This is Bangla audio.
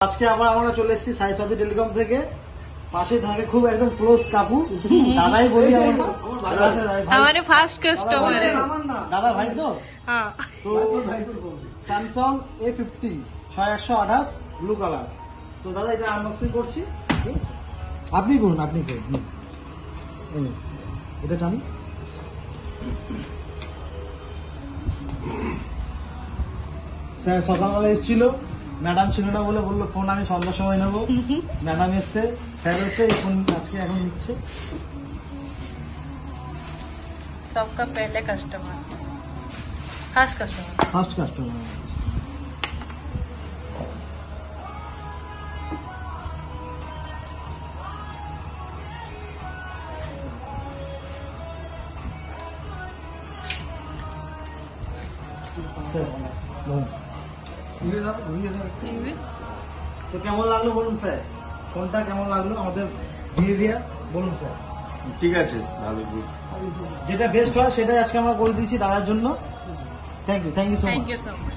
আজকে আবার আমরা চলে এসেছি সাই সাউথি টেলিকম থেকে, পাশে থাকে খুব একদম ক্লোজ কাকু, দাদাই বলি আমরা, हमारे फास्ट कस्टमर है। দাদা ভাই তো। हाँ তো স্যামসাং A50 6128 ব্লু কালার। তো দাদা এটা আনবক্সিং করছি, ঠিক আছে? আপনি করুন, আপনি করুন। এটা টানি। স্যার সকালবেলা এসেছিল, ম্যাডাম ছিল না বলে বললো ফোন আমি সন্ধ্যার সময় নেবো। ম্যাডাম এসছে, স্যার এসছে, এই ফোন আজকে এখন নিচ্ছে। सबका पहले customer, fast customer. First customer. Sir বলুন। তো কেমন লাগলো বলুন স্যার, ফোনটা কেমন লাগলো, আমাদের বিহেভিয়ার বলুন স্যার। ঠিক আছে, ভালো। যেটা বেস্ট হয় সেটাই আজকে আমরা করে দিয়েছি দাদার জন্য। Thank you so thank much. You so much.